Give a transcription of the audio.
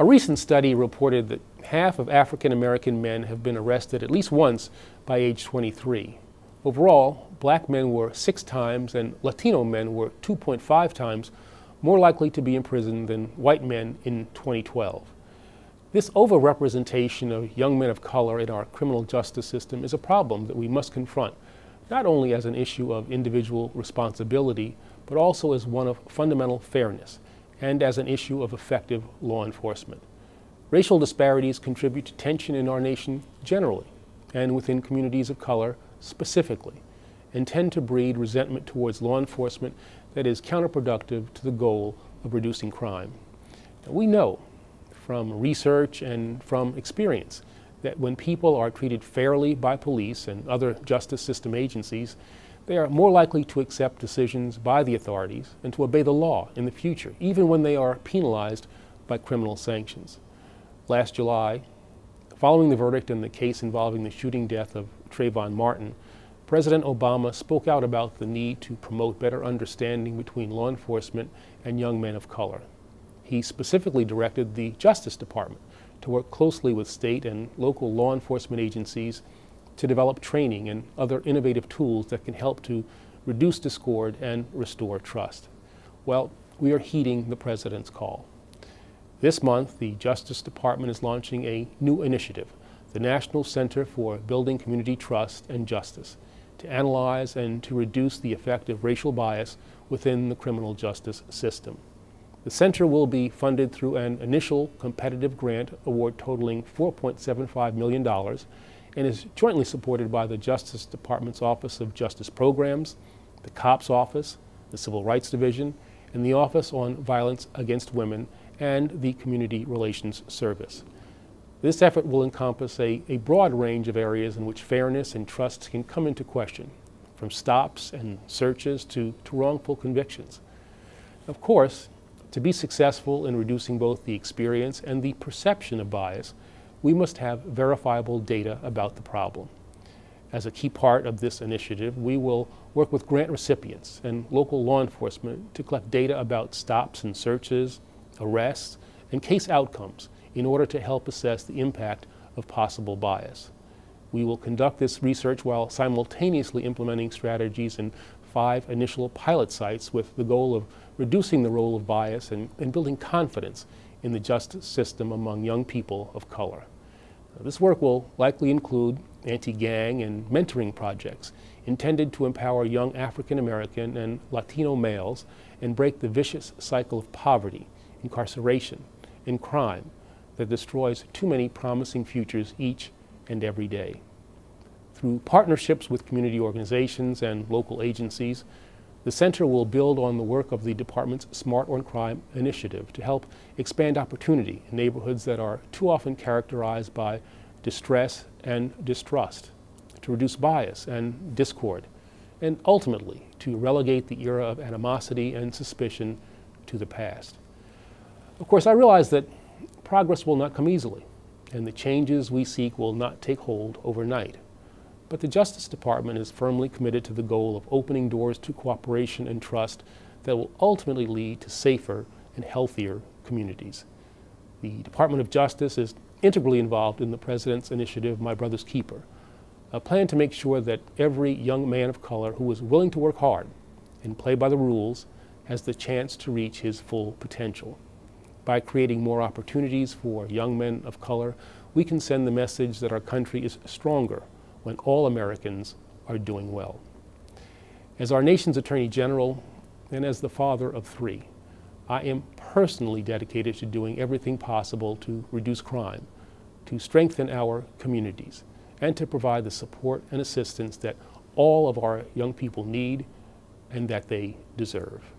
A recent study reported that half of African American men have been arrested at least once by age 23. Overall, black men were 6 times and Latino men were 2.5 times more likely to be imprisoned than white men in 2012. This overrepresentation of young men of color in our criminal justice system is a problem that we must confront, not only as an issue of individual responsibility, but also as one of fundamental fairness and as an issue of effective law enforcement. Racial disparities contribute to tension in our nation generally, and within communities of color specifically, and tend to breed resentment towards law enforcement that is counterproductive to the goal of reducing crime. Now, we know from research and from experience that when people are treated fairly by police and other justice system agencies, they are more likely to accept decisions by the authorities and to obey the law in the future, even when they are penalized by criminal sanctions. Last July, following the verdict in the case involving the shooting death of Trayvon Martin, President Obama spoke out about the need to promote better understanding between law enforcement and young men of color. He specifically directed the Justice Department to work closely with state and local law enforcement agencies to develop training and other innovative tools that can help to reduce discord and restore trust. Well, we are heeding the President's call. This month, the Justice Department is launching a new initiative, the National Center for Building Community Trust and Justice, to analyze and to reduce the effect of racial bias within the criminal justice system. The center will be funded through an initial competitive grant award totaling $4.75 million and is jointly supported by the Justice Department's Office of Justice Programs, the COPS Office, the Civil Rights Division, and the Office on Violence Against Women and the Community Relations Service. This effort will encompass a broad range of areas in which fairness and trust can come into question, from stops and searches to wrongful convictions. Of course, to be successful in reducing both the experience and the perception of bias, we must have verifiable data about the problem. As a key part of this initiative, we will work with grant recipients and local law enforcement to collect data about stops and searches, arrests, and case outcomes in order to help assess the impact of possible bias. We will conduct this research while simultaneously implementing strategies in 5 initial pilot sites with the goal of reducing the role of bias and building confidence in the justice system among young people of color. This work will likely include anti-gang and mentoring projects intended to empower young African American and Latino males and break the vicious cycle of poverty, incarceration, and crime that destroys too many promising futures each and every day. Through partnerships with community organizations and local agencies, the center will build on the work of the department's Smart on Crime initiative to help expand opportunity in neighborhoods that are too often characterized by distress and distrust, to reduce bias and discord, and ultimately to relegate the era of animosity and suspicion to the past. Of course, I realize that progress will not come easily, and the changes we seek will not take hold overnight. But the Justice Department is firmly committed to the goal of opening doors to cooperation and trust that will ultimately lead to safer and healthier communities. The Department of Justice is integrally involved in the President's initiative, My Brother's Keeper, a plan to make sure that every young man of color who is willing to work hard and play by the rules has the chance to reach his full potential. By creating more opportunities for young men of color, we can send the message that our country is stronger when all Americans are doing well. As our nation's Attorney General and as the father of 3, I am personally dedicated to doing everything possible to reduce crime, to strengthen our communities, and to provide the support and assistance that all of our young people need and that they deserve.